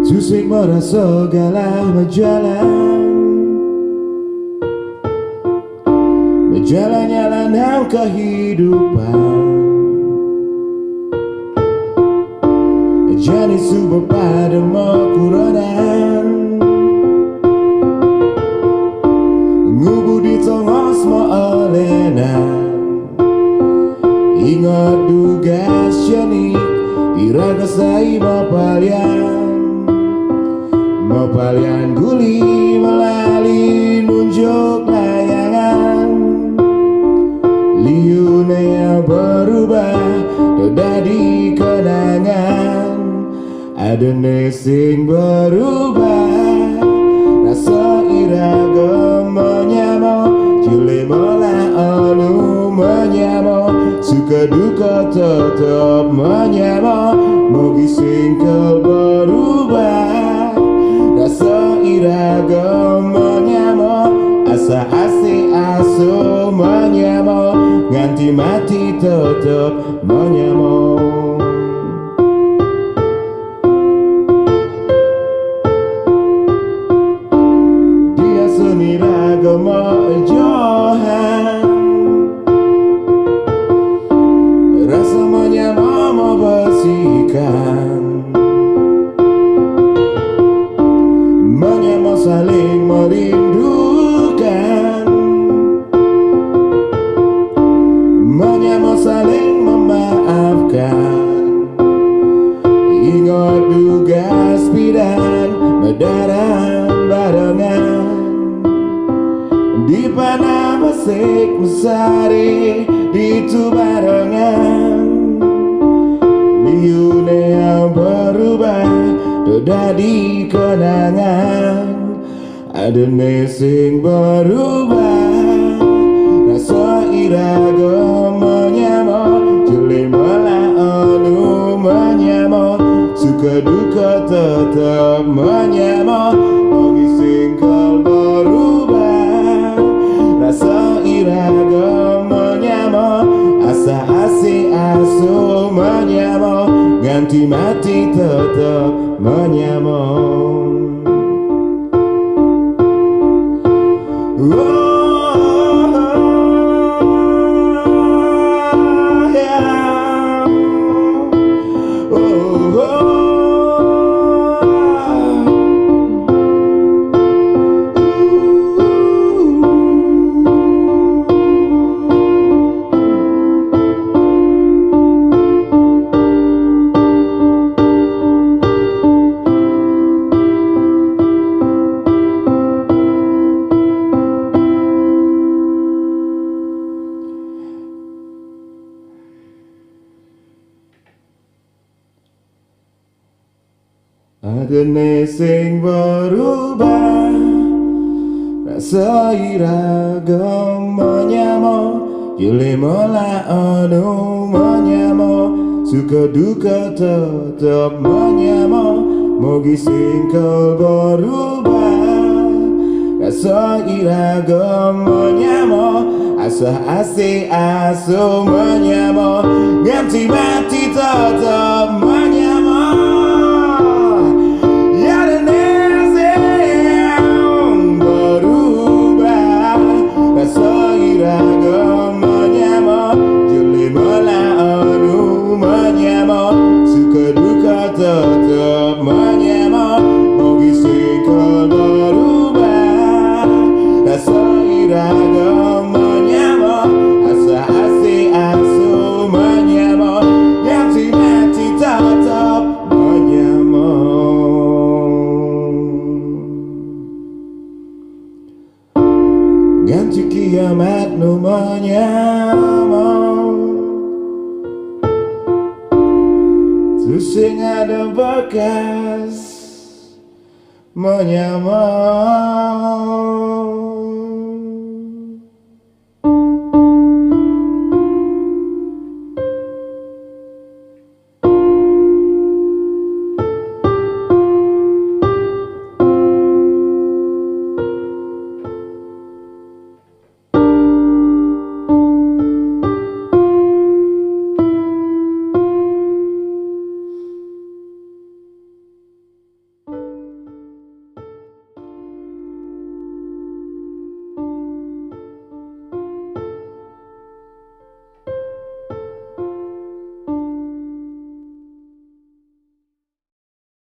Tusik merasa segala Jalan-jalan kehidupan. Jadi subuh pada makuranan ngubu di tongos ma'alenan. Ingat dugas jenik iraga sai mapalian guli melali nunjuk layangan. Liune yang berubah jadi kenangan. Ada nesing berubah rasa iraga menyamo. Jule mola anu menyamo. Suka duka tetap menyamo. Mogi singkel berubah rasa iraga menyamo. Asa asih aso menyamo. Nganti mati tetap menyamo. Dia seni ragama johan. Rasa menyamo membersihkan. Menyamo saling merindukan. Menyamo saling memaafkan. Ingat dugas pidan medaran barengan. Di panah mesik mesari itu barengan. Liune yang berubah jadi kenangan. Ada nesing berubah rasa iraga menyamo. Juli mela anu menyamo. Suka duka tetap menyamo. Mogi singkel berubah rasa iraga menyamo. Asa asih aso menyamo. Ganti mati tetap menyamo. Ada nesing berubah rasa iraga menyamo. Juli mola anu menyamo. Suka duka tetap menyamo. Mogi singkel berubah rasa iraga menyamo. Asa asih aso menyamo. Ganti mati tetap menyamo. Rasa iraga menyamo. Juli mola anu menyamo. Suka duka tetap menyamo. Mogi singkel berubah rasa iraga menyamo. Asa asih aso menyamo. Ganti mati tetap menyamo. Ganti kiamat nu menyamo. Tusing ada bekas menyamo.